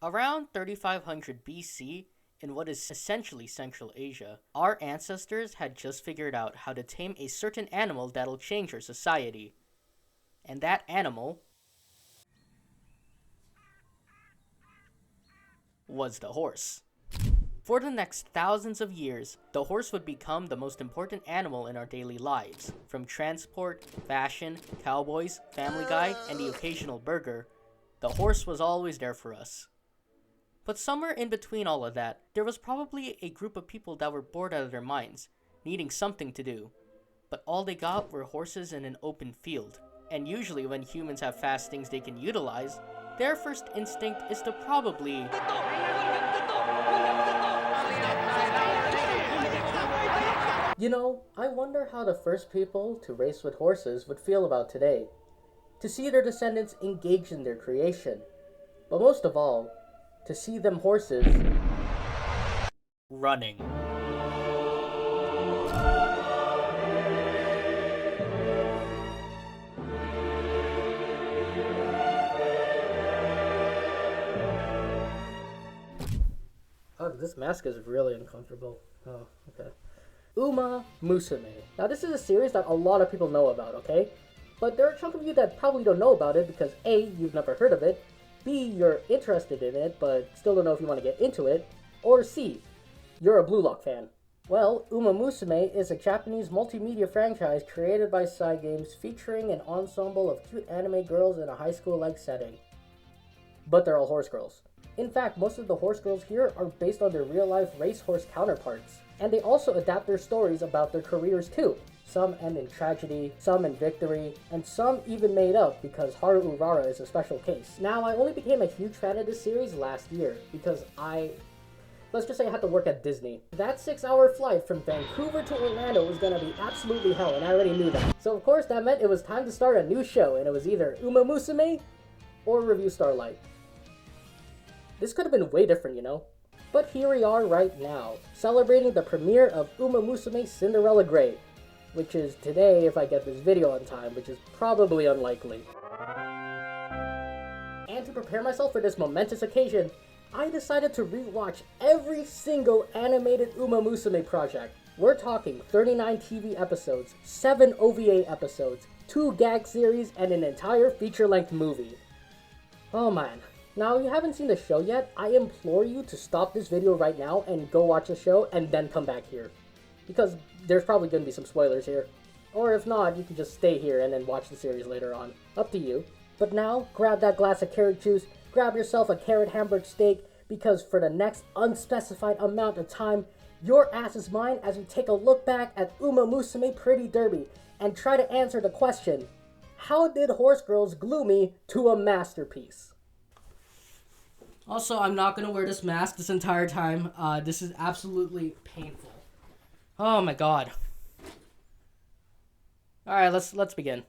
Around 3500 BC, in what is essentially Central Asia, our ancestors had just figured out how to tame a certain animal that'll change our society. And that animal was the horse. For the next thousands of years, the horse would become the most important animal in our daily lives. From transport, fashion, cowboys, Family Guy, and the occasional burger, the horse was always there for us. But somewhere in between all of that, there was probably a group of people that were bored out of their minds, needing something to do. But all they got were horses in an open field. And usually when humans have fast things they can utilize, their first instinct is to probably I wonder how the first people to race with horses would feel about today. To see their descendants engage in their creation. But most of all, to see them horses running. Oh, this mask is really uncomfortable. Oh, okay. Umamusume. Now this is a series that a lot of people know about, okay? But there are a chunk of you that probably don't know about it because A, you've never heard of it, B, you're interested in it but still don't know if you want to get into it, or C, you're a Blue Lock fan. Well, Umamusume is a Japanese multimedia franchise created by Cygames featuring an ensemble of cute anime girls in a high school-like setting. But they're all horse girls. In fact, most of the horse girls here are based on their real-life racehorse counterparts. And they also adapt their stories about their careers too. Some end in tragedy, some in victory, and some even made up because Haru Urara is a special case. Now, I only became a huge fan of this series last year because let's just say I had to work at Disney. That 6-hour flight from Vancouver to Orlando was gonna be absolutely hell, and I already knew that. So of course that meant it was time to start a new show, and it was either Umamusume or Review Starlight. This could have been way different, But here we are right now, celebrating the premiere of Umamusume Cinderella Grey, which is today if I get this video on time, which is probably unlikely. And to prepare myself for this momentous occasion, I decided to rewatch every single animated Umamusume project. We're talking 39 TV episodes, 7 OVA episodes, 2 gag series, and an entire feature-length movie. Oh man. Now, if you haven't seen the show yet, I implore you to stop this video right now and go watch the show and then come back here. Because there's probably going to be some spoilers here. Or if not, you can just stay here and then watch the series later on. Up to you. But now, grab that glass of carrot juice, grab yourself a carrot hamburger steak, because for the next unspecified amount of time, your ass is mine as we take a look back at Umamusume Pretty Derby and try to answer the question, how did Horse Girls glue me to a masterpiece? Also, I'm not going to wear this mask this entire time. This is absolutely painful. Oh my god. Alright, let's begin.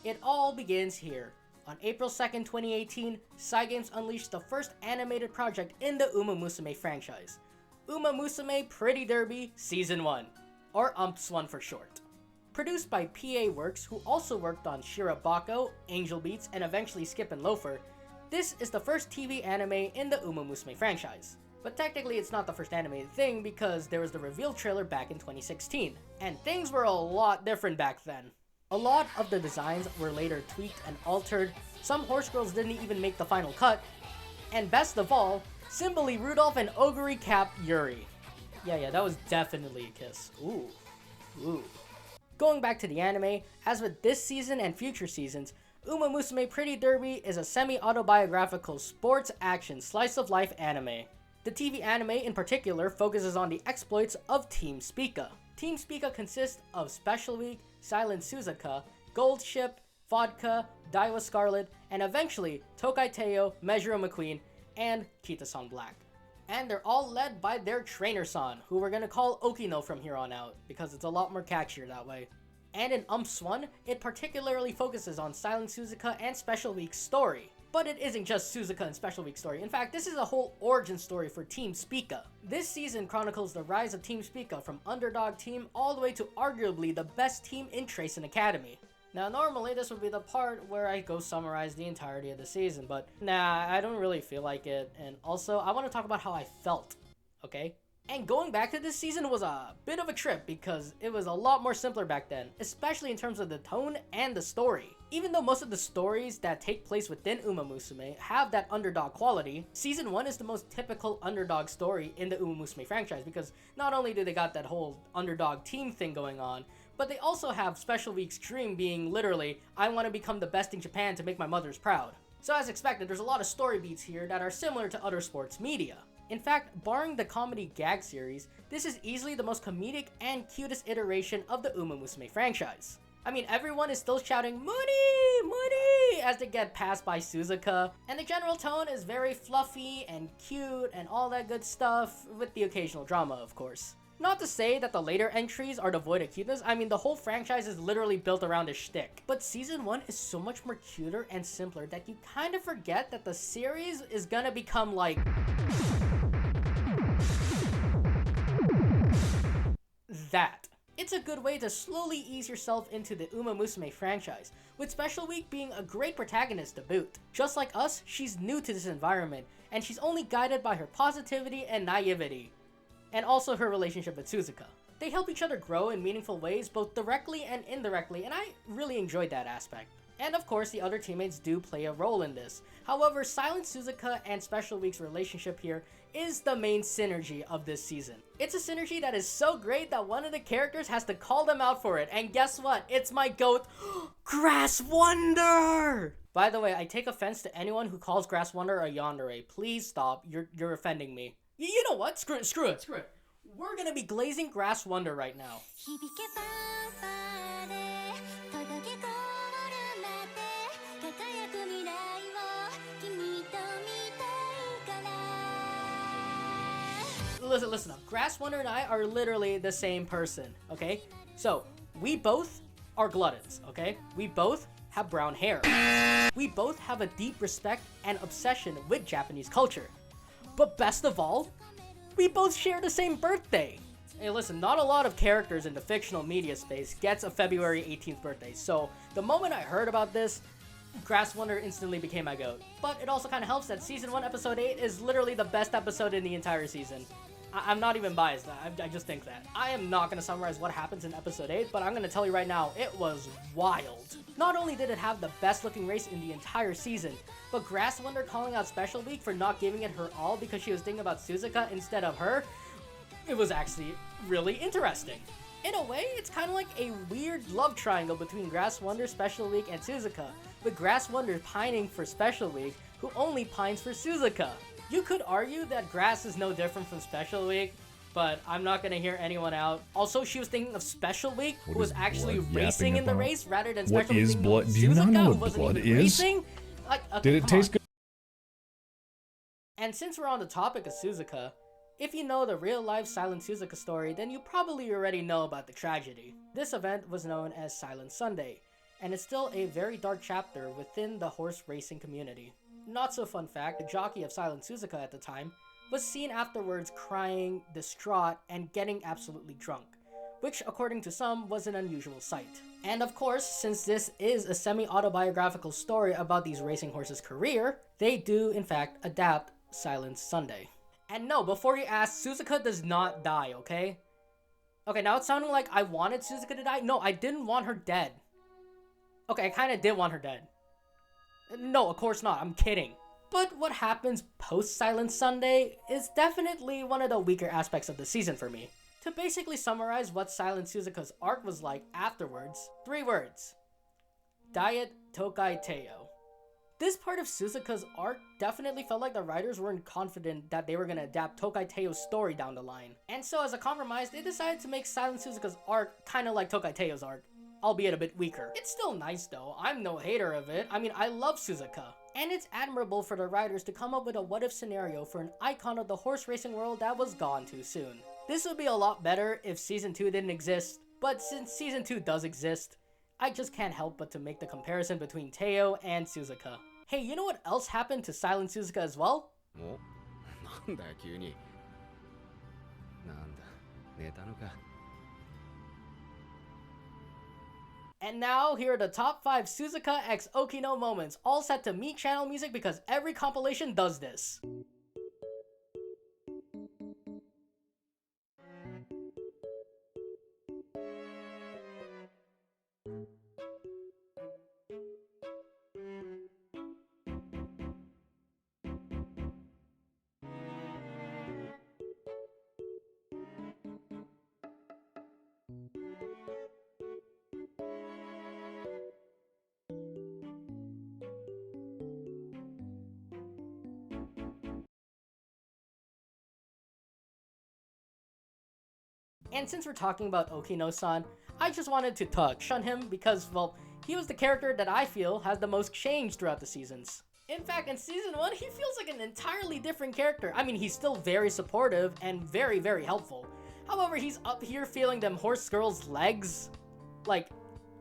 It all begins here. On April 2nd, 2018, Cygames unleashed the first animated project in the Umamusume franchise. Umamusume Pretty Derby Season 1, or UMPS1 for short. Produced by PA Works, who also worked on Shirabako, Angel Beats, and eventually Skip and Loafer, this is the first TV anime in the Umamusume franchise. But technically it's not the first animated thing because there was the reveal trailer back in 2016, and things were a lot different back then. A lot of the designs were later tweaked and altered, some horse girls didn't even make the final cut, and best of all, Simbali Rudolph and Oguri Cap Yuri. Yeah, that was definitely a kiss. Ooh. Going back to the anime, as with this season and future seasons, Umamusume Pretty Derby is a semi-autobiographical sports action slice-of-life anime. The TV anime in particular focuses on the exploits of Team Spica. Team Spica consists of Special Week, Silent Suzuka, Gold Ship, Vodka, Daiwa Scarlet, and eventually Tokai Teo, Mejuro McQueen, and Kita-san Black. And they're all led by their trainer-san, who we're gonna call Okino from here on out, because it's a lot more catchier that way. And in UMPS1, it particularly focuses on Silent Suzuka and Special Week's story. But it isn't just Suzuka and Special Week's story. In fact, this is a whole origin story for Team Spica. This season chronicles the rise of Team Spica from underdog team all the way to arguably the best team in Tracen Academy. Now, normally this would be the part where I go summarize the entirety of the season, but nah, I don't really feel like it, and also, I want to talk about how I felt, okay? And going back to this season was a bit of a trip because it was a lot more simpler back then, especially in terms of the tone and the story. Even though most of the stories that take place within Umamusume have that underdog quality, Season 1 is the most typical underdog story in the Umamusume franchise because not only do they got that whole underdog team thing going on, but they also have Special Week's dream being literally, I want to become the best in Japan to make my mothers proud. So as expected, there's a lot of story beats here that are similar to other sports media. In fact, barring the comedy gag series, this is easily the most comedic and cutest iteration of the Umamusume franchise. I mean, everyone is still shouting, "Money! Money!" as they get passed by Suzuka, and the general tone is very fluffy and cute and all that good stuff, with the occasional drama, of course. Not to say that the later entries are devoid of cuteness, I mean the whole franchise is literally built around a shtick. But Season 1 is so much more cuter and simpler that you kind of forget that the series is gonna become like... that. It's a good way to slowly ease yourself into the Umamusume franchise, with Special Week being a great protagonist to boot. Just like us, she's new to this environment, and she's only guided by her positivity and naivety, and also her relationship with Suzuka. They help each other grow in meaningful ways, both directly and indirectly, and I really enjoyed that aspect. And of course, the other teammates do play a role in this. However, Silent Suzuka and Special Week's relationship here is the main synergy of this season. It's a synergy that is so great that one of the characters has to call them out for it, and guess what? It's my goat, Grass Wonder! By the way, I take offense to anyone who calls Grass Wonder a yandere. Please stop, you're offending me. You know what? Screw it. We're gonna be glazing Grass Wonder right now. Listen up. Grass Wonder and I are literally the same person, okay? So, we both are gluttons, okay? We both have brown hair. We both have a deep respect and obsession with Japanese culture. But best of all, we both share the same birthday. Hey listen, not a lot of characters in the fictional media space gets a February 18th birthday, so the moment I heard about this, Grass Wonder instantly became my goat. But it also kind of helps that Season 1 Episode 8 is literally the best episode in the entire season. I'm not even biased, I just think that. I am not going to summarize what happens in Episode 8, but I'm going to tell you right now, it was wild. Not only did it have the best looking race in the entire season, but Grass Wonder calling out Special Week for not giving it her all because she was thinking about Suzuka instead of her, it was actually really interesting. In a way, it's kind of like a weird love triangle between Grass Wonder, Special Week, and Suzuka, with Grass Wonder pining for Special Week, who only pines for Suzuka. You could argue that Grass is no different from Special Week, but I'm not gonna hear anyone out. Also, she was thinking of Special Week, who was actually racing in the race rather than Special Week. What is blood? Do you not know what blood is? Okay, did it taste good? And since we're on the topic of Suzuka, if you know the real-life Silent Suzuka story, then you probably already know about the tragedy. This event was known as Silent Sunday, and it's still a very dark chapter within the horse racing community. Not so fun fact, the jockey of Silent Suzuka at the time was seen afterwards crying, distraught, and getting absolutely drunk, which according to some was an unusual sight. And of course, since this is a semi-autobiographical story about these racing horses' career, they do in fact adapt Silent Sunday. And no, before you ask, Suzuka does not die, okay? Okay, now it's sounding like I wanted Suzuka to die. No, I didn't want her dead. Okay, I kinda did want her dead. No, of course not, I'm kidding. But what happens post-Silent Sunday is definitely one of the weaker aspects of the season for me. To basically summarize what Silent Suzuka's arc was like afterwards, 3 words. Diet Tokai Teo. This part of Suzuka's arc definitely felt like the writers weren't confident that they were going to adapt Tokai Teo's story down the line. And so as a compromise, they decided to make Silent Suzuka's arc kinda like Tokai Teo's arc, albeit a bit weaker. It's still nice though, I'm no hater of it. I mean, I love Suzuka. And it's admirable for the writers to come up with a what-if scenario for an icon of the horse racing world that was gone too soon. This would be a lot better if Season 2 didn't exist, but since Season 2 does exist, I just can't help but to make the comparison between Teo and Suzuka. Hey, you know what else happened to Silent Suzuka as well? And now, here are the top 5 Suzuka x Okino moments, all set to Meat channel music because every compilation does this. And since we're talking about Okino-san, I just wanted to touch on him because, well, he was the character that I feel has the most change throughout the seasons. In fact, in season 1, he feels like an entirely different character. I mean, he's still very supportive and very, very helpful. However, he's up here feeling them horse girl's legs. Like,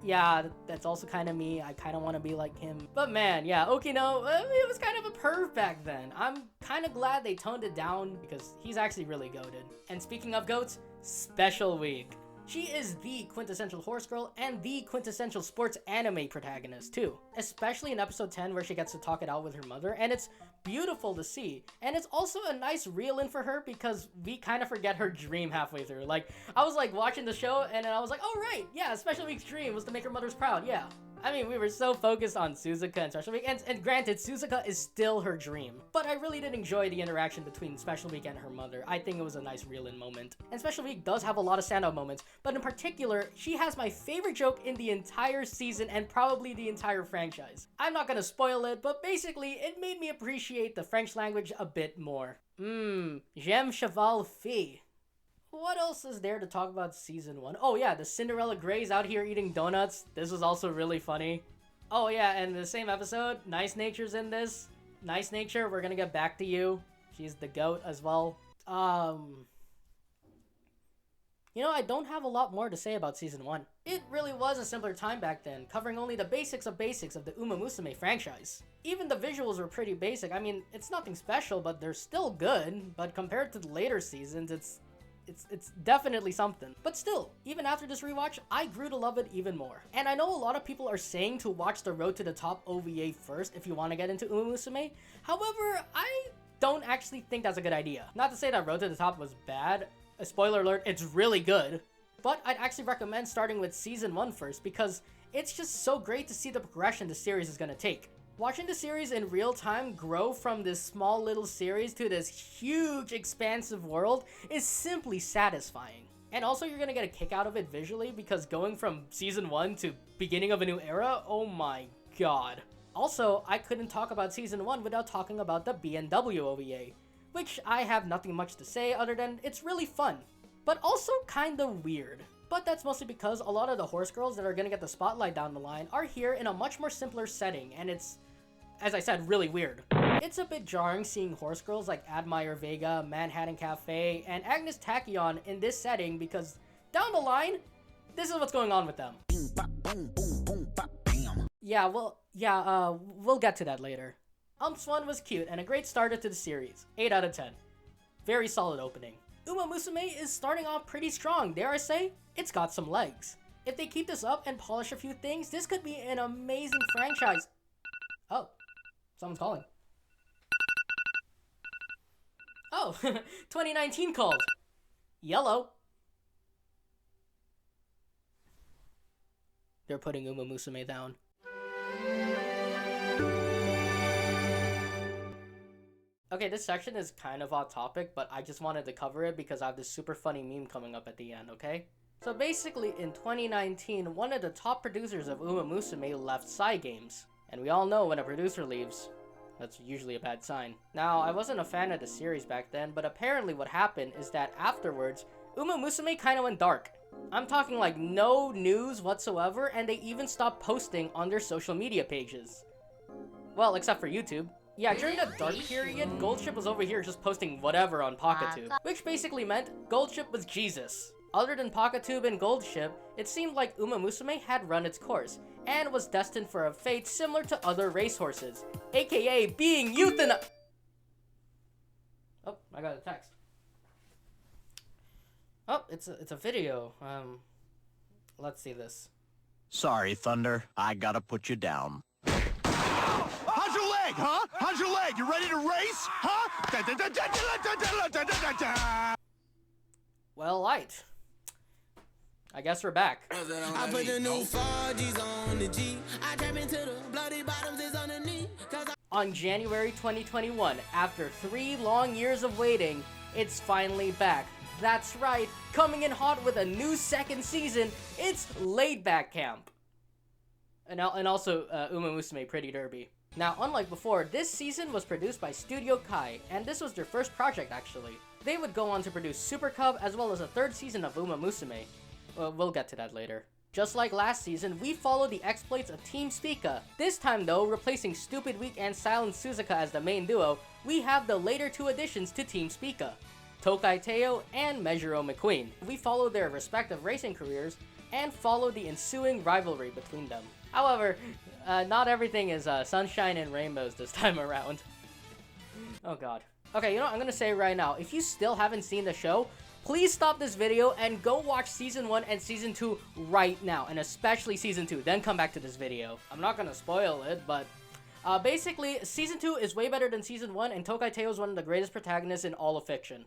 yeah, that's also kind of me. I kind of want to be like him. But man, yeah, Okino, he was kind of a perv back then. I'm kind of glad they toned it down because he's actually really goated. And speaking of goats, Special Week. She is the quintessential horse girl and the quintessential sports anime protagonist too. Especially in episode 10 where she gets to talk it out with her mother, and it's beautiful to see. And it's also a nice reel-in for her because we kind of forget her dream halfway through. Like, I was like watching the show and then I was like, oh right, yeah, Special Week's dream was to make her mother's proud, yeah. I mean, we were so focused on Suzuka and Special Week, and granted, Suzuka is still her dream. But I really did enjoy the interaction between Special Week and her mother. I think it was a nice reel-in moment. And Special Week does have a lot of standout moments, but in particular, she has my favorite joke in the entire season and probably the entire franchise. I'm not gonna spoil it, but basically, it made me appreciate the French language a bit more. J'aime cheval fille. What else is there to talk about season 1? Oh yeah, the Cinderella Greys out here eating donuts. This was also really funny. Oh yeah, and the same episode, Nice Nature's in this. Nice Nature, we're gonna get back to you. She's the goat as well. You know, I don't have a lot more to say about season 1. It really was a simpler time back then, covering only the basics of the Umamusume franchise. Even the visuals were pretty basic. I mean, it's nothing special, but they're still good. But compared to the later seasons, it's definitely something. But still, even after this rewatch, I grew to love it even more. And I know a lot of people are saying to watch the Road to the Top OVA first if you want to get into Umamusume. However, I don't actually think that's a good idea. Not to say that Road to the Top was bad. A spoiler alert, it's really good. But I'd actually recommend starting with season 1 first because it's just so great to see the progression the series is gonna take. Watching the series in real time grow from this small little series to this huge expansive world is simply satisfying. And also you're gonna get a kick out of it visually because going from season 1 to beginning of a new era, oh my god. Also, I couldn't talk about season 1 without talking about the B&W OVA, which I have nothing much to say other than it's really fun, but also kinda weird. But that's mostly because a lot of the horse girls that are gonna get the spotlight down the line are here in a much more simpler setting, and it's, as I said, really weird. It's a bit jarring seeing horse girls like Admire Vega, Manhattan Cafe, and Agnes Tachyon in this setting because down the line, this is what's going on with them. Yeah, we'll get to that later. Swan was cute and a great starter to the series, 8 out of 10. Very solid opening. Umamusume is starting off pretty strong, dare I say? It's got some legs. If they keep this up and polish a few things, this could be an amazing franchise. Oh, someone's calling. Oh, 2019 called. Yellow. They're putting Umamusume down. Okay, this section is kind of off topic, but I just wanted to cover it because I have this super funny meme coming up at the end, okay? So basically, in 2019, one of the top producers of Umamusume left Cygames. And we all know when a producer leaves, that's usually a bad sign. Now, I wasn't a fan of the series back then, but apparently what happened is that afterwards, Umamusume kinda went dark. I'm talking like no news whatsoever, and they even stopped posting on their social media pages. Well, except for YouTube. Yeah, during the dark period, Goldship was over here just posting whatever on PocketTube, which basically meant Goldship was Jesus. Other than PocketTube and Goldship, it seemed like Umamusume had run its course, and was destined for a fate similar to other racehorses, aka being euthanized. Oh, I got a text. Oh, it's a video. Let's see this. Sorry, Thunder. I gotta put you down. How's your leg, huh? How's your leg? You ready to race? Huh? Well, light. I guess we're back. I put the new 4Gs on the G. I trap into the bloody bottoms is underneath. On January 2021, after 3 long years of waiting, it's finally back. That's right, coming in hot with a new second season, it's Laid Back Camp. And also Umamusume Pretty Derby. Now, unlike before, this season was produced by Studio Kai, and this was their first project actually. They would go on to produce Super Cub as well as a 3rd season of Umamusume. We'll get to that later. Just like last season, we follow the exploits of Team Spica. This time though, replacing Stupid Weak and Silent Suzuka as the main duo, we have the later 2 additions to Team Spica, Tokai Teo and Meijuro McQueen. We follow their respective racing careers and follow the ensuing rivalry between them. However, not everything is sunshine and rainbows this time around. Oh god. Okay, you know what I'm gonna say right now, if you still haven't seen the show, please stop this video and go watch Season 1 and Season 2 right now, and especially Season 2, then come back to this video. I'm not gonna spoil it, but basically, Season 2 is way better than Season 1, and Tokai Teo is one of the greatest protagonists in all of fiction.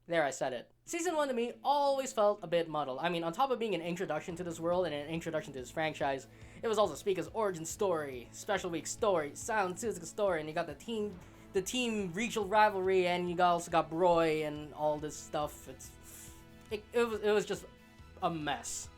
There, I said it. Season 1 to me always felt a bit muddled. I mean, on top of being an introduction to this world and an introduction to this franchise, it was also Spica's origin story, Special Week story, Silent Suzuka story, and you got the team regional rivalry, and you also got Broy and all this stuff. It was just a mess.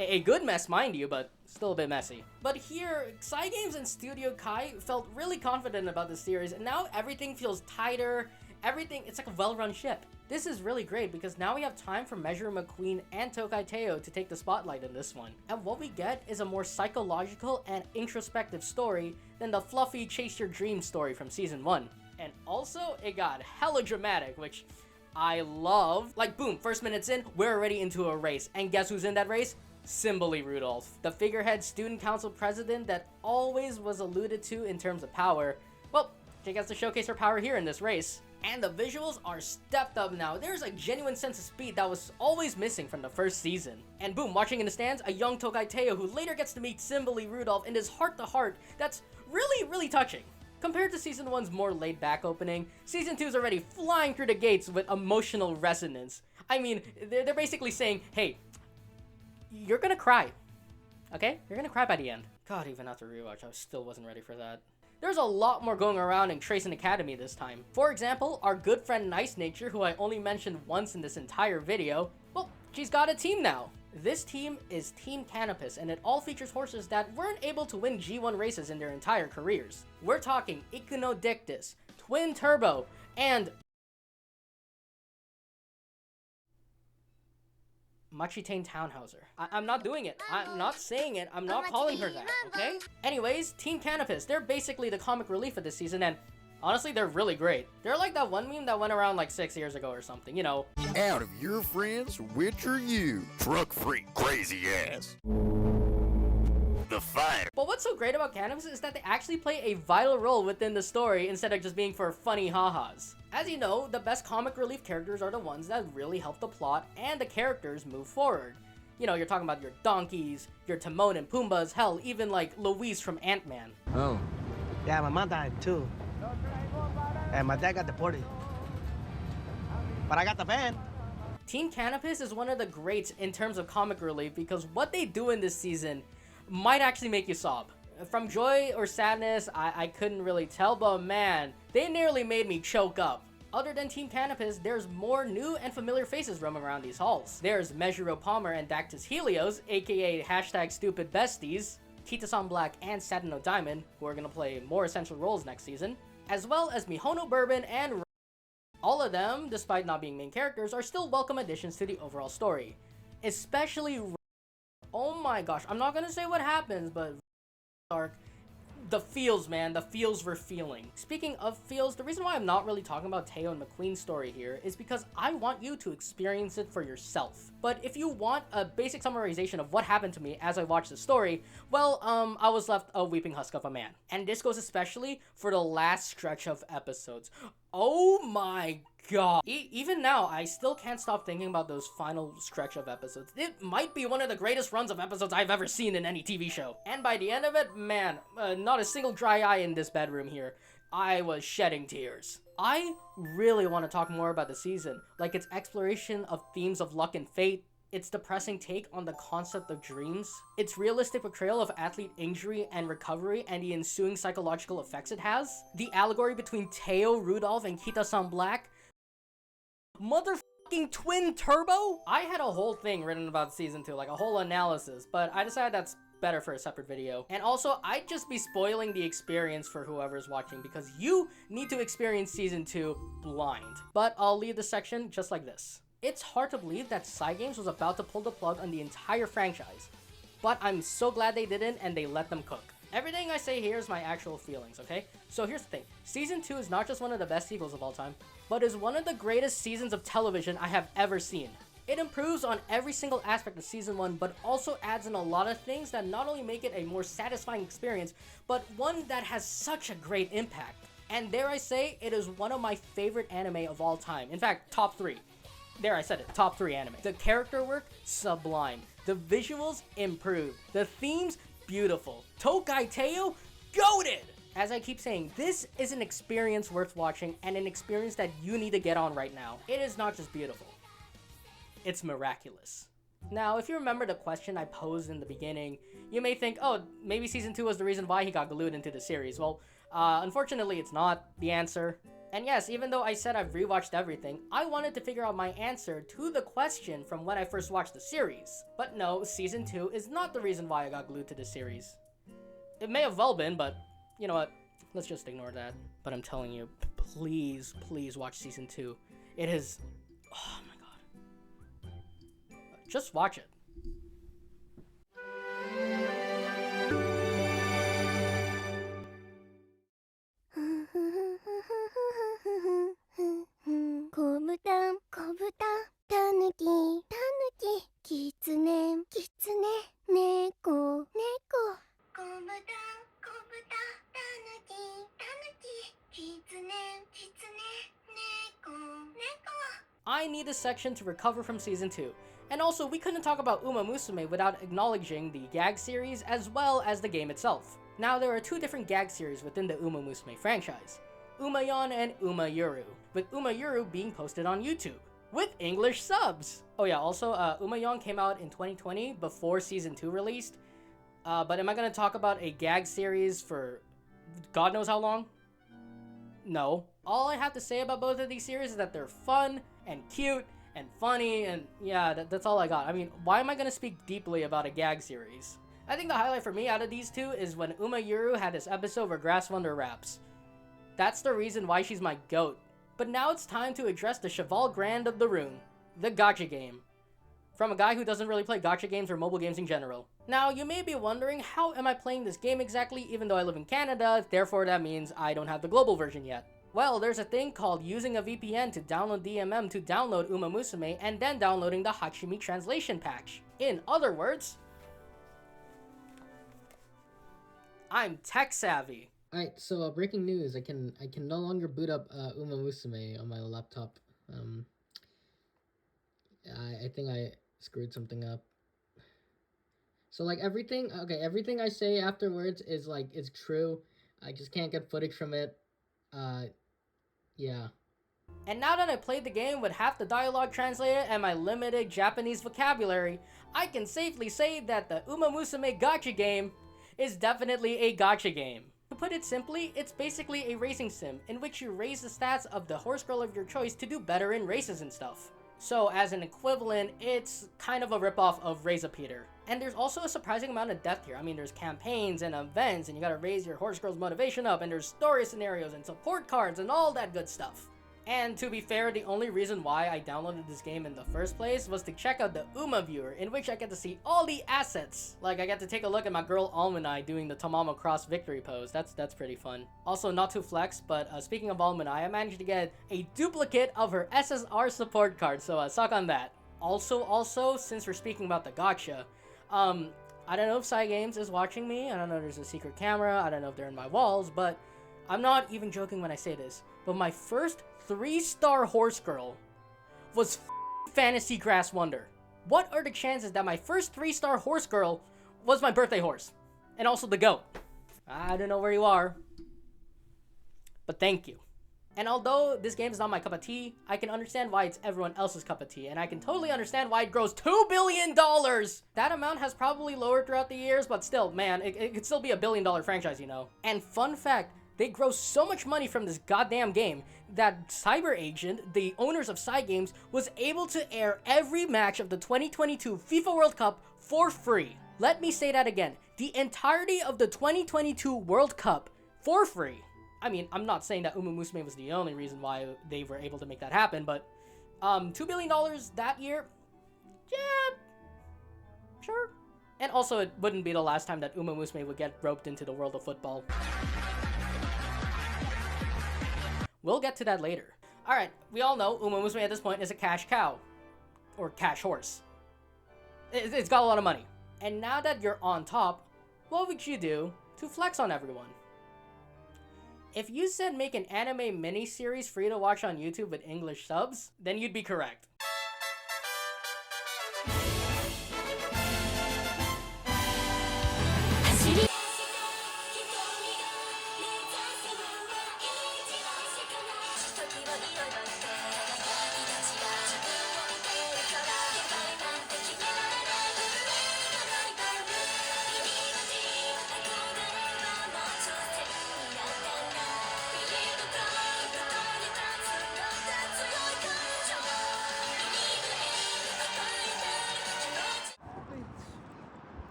A good mess, mind you, but still a bit messy. But here, Cygames and Studio Kai felt really confident about the series, and now everything feels tighter. It's like a well-run ship. This is really great because now we have time for Meijuro McQueen and Tokai Teo to take the spotlight in this one. And what we get is a more psychological and introspective story than the fluffy chase your dream story from Season 1. And also, it got hella dramatic, which I love. Like, boom, first minutes in, we're already into a race. And guess who's in that race? Simbali Rudolph, the figurehead student council president that always was alluded to in terms of power. Well, she gets to showcase her power here in this race. And the visuals are stepped up now. There's a genuine sense of speed that was always missing from the first season. And boom, watching in the stands, a young Tokai Teo who later gets to meet Simbali Rudolph in his heart-to-heart that's really, really touching. Compared to Season 1's more laid-back opening, Season 2's already flying through the gates with emotional resonance. I mean, they're basically saying, hey, you're gonna cry, okay? You're gonna cry by the end. God, even after rewatch, I still wasn't ready for that. There's a lot more going around in Tracing Academy this time. For example, our good friend Nice Nature, who I only mentioned once in this entire video, well, she's got a team now. This team is Team Canopus, and it all features horses that weren't able to win G1 races in their entire careers. We're talking Ikuno Dictus, Twin Turbo, and Machitane Townhauser. I'm not doing it. I'm not saying it. I'm not calling her that, okay? Anyways, Team Canopus, they're basically the comic relief of this season, and honestly, they're really great. They're like that one meme that went around like 6 years ago or something, you know. Out of your friends, which are you? Truck freak, crazy ass. The fire. But what's so great about Canopus is that they actually play a vital role within the story instead of just being for funny ha-has. As you know, the best comic relief characters are the ones that really help the plot and the characters move forward. You know, you're talking about your Donkeys, your Timon and Pumbas, hell, even like Louise from Ant-Man. Oh. Yeah, my mom died too. And my dad got deported. But I got the van. Team Canopus is one of the greats in terms of comic relief because what they do in this season might actually make you sob. From joy or sadness, I couldn't really tell, but man, they nearly made me choke up. Other than Team Canopus, there's more new and familiar faces roaming around these halls. There's Meijuro Palmer and Dactus Helios, aka #StupidBesties, Kita-san Black and Satano Diamond, who are gonna play more essential roles next season, as well as Mihono Bourbon and all of them, despite not being main characters, are still welcome additions to the overall story. Especially, oh my gosh, I'm not gonna say what happens, but arc, the feels, man, the feels we're feeling. Speaking of feels, the reason why I'm not really talking about Teo and McQueen's story here is because I want you to experience it for yourself. But if you want a basic summarization of what happened to me as I watched the story, well, I was left a weeping husk of a man. And this goes especially for the last stretch of episodes. Oh my god. Even now, I still can't stop thinking about those final stretch of episodes. It might be one of the greatest runs of episodes I've ever seen in any TV show. And by the end of it, man, not a single dry eye in this bedroom here. I was shedding tears. I really want to talk more about the season, like its exploration of themes of luck and fate, its depressing take on the concept of dreams, its realistic portrayal of athlete injury and recovery and the ensuing psychological effects it has, the allegory between Teo, Rudolph, and Kita-san Black, motherfucking twin turbo? I had a whole thing written about season 2, like a whole analysis, but I decided that's better for a separate video. And also, I'd just be spoiling the experience for whoever's watching because you need to experience season 2 blind. But I'll leave the section just like this. It's hard to believe that Cygames was about to pull the plug on the entire franchise, but I'm so glad they didn't and they let them cook. Everything I say here is my actual feelings, okay? So here's the thing. Season 2 is not just one of the best sequels of all time, but is one of the greatest seasons of television I have ever seen. It improves on every single aspect of Season 1, but also adds in a lot of things that not only make it a more satisfying experience, but one that has such a great impact. And dare I say, it is one of my favorite anime of all time. In fact, top 3. There, I said it, top 3 anime. The character work, sublime. The visuals, improved. The themes, beautiful. Tokai Teo, goated! As I keep saying, this is an experience worth watching and an experience that you need to get on right now. It is not just beautiful. It's miraculous. Now, if you remember the question I posed in the beginning, you may think, oh, maybe Season 2 was the reason why he got glued into the series. Well, unfortunately, it's not the answer. And yes, even though I said I've rewatched everything, I wanted to figure out my answer to the question from when I first watched the series. But no, Season 2 is not the reason why I got glued to the series. It may have well been, but you know what? Let's just ignore that. But I'm telling you, please, please watch Season 2. It is... oh my god. Just watch it. I need a section to recover from Season 2. And also, we couldn't talk about Umamusume without acknowledging the gag series as well as the game itself. Now, there are 2 different gag series within the Umamusume franchise, Umayon and Umayuru, with Umayuru being posted on YouTube, with English subs! Oh yeah, also, Umayon came out in 2020 before Season 2 released, but am I gonna talk about a gag series for God knows how long? No. All I have to say about both of these series is that they're fun, and cute, and funny, and yeah, that's all I got. I mean, why am I gonna speak deeply about a gag series? I think the highlight for me out of these 2 is when Umayuru had this episode where Grass Wonder raps. That's the reason why she's my GOAT. But now it's time to address the Cheval Grand of the Rune, the gacha game. From a guy who doesn't really play gacha games or mobile games in general. Now, you may be wondering, how am I playing this game exactly even though I live in Canada, therefore that means I don't have the global version yet. Well, there's a thing called using a VPN to download DMM to download Umamusume and then downloading the Hachimi translation patch. In other words, I'm tech savvy. Alright, so breaking news, I can no longer boot up Umamusume on my laptop. I think I screwed something up. So like everything I say afterwards is like, is true. I just can't get footage from it. Yeah. And now that I played the game with half the dialogue translated and my limited Japanese vocabulary, I can safely say that the Umamusume gacha game is definitely a gacha game. To put it simply, it's basically a racing sim in which you raise the stats of the horse girl of your choice to do better in races and stuff. So as an equivalent, it's kind of a ripoff of Raise a Peter. And there's also a surprising amount of depth here. I mean, there's campaigns and events, and you gotta raise your horse girl's motivation up, and there's story scenarios and support cards and all that good stuff. And to be fair, the only reason why I downloaded this game in the first place was to check out the Uma Viewer, in which I get to see all the assets. Like, I get to take a look at my girl Almanai doing the Tamamo Cross victory pose. That's pretty fun. Also, not to flex, but speaking of Almanai, I managed to get a duplicate of her SSR support card, so suck on that. Also, since we're speaking about the gacha, I don't know if Cygames is watching me, I don't know if there's a secret camera, I don't know if they're in my walls, but I'm not even joking when I say this. but my first 3-star horse girl was Fantasy Grass Wonder. What are the chances that my first 3-star horse girl was my birthday horse? And also the goat. I don't know where you are, but thank you. And although this game is not my cup of tea, I can understand why it's everyone else's cup of tea, and I can totally understand why it grows $2 billion! That amount has probably lowered throughout the years, but still, man, it could still be a $1 billion franchise, you know? And fun fact, they grow so much money from this goddamn game that Cyber Agent, the owners of Cygames, was able to air every match of the 2022 FIFA World Cup for free. Let me say that again. The entirety of the 2022 World Cup for free. I mean, I'm not saying that Umamusume was the only reason why they were able to make that happen, but $2 billion that year? Yeah, sure. And also, it wouldn't be the last time that Umamusume would get roped into the world of football. We'll get to that later. Alright, we all know Umamusume at this point is a cash cow. Or cash horse. It's got a lot of money. And now that you're on top, what would you do to flex on everyone? If you said make an anime miniseries free to watch on YouTube with English subs, then you'd be correct.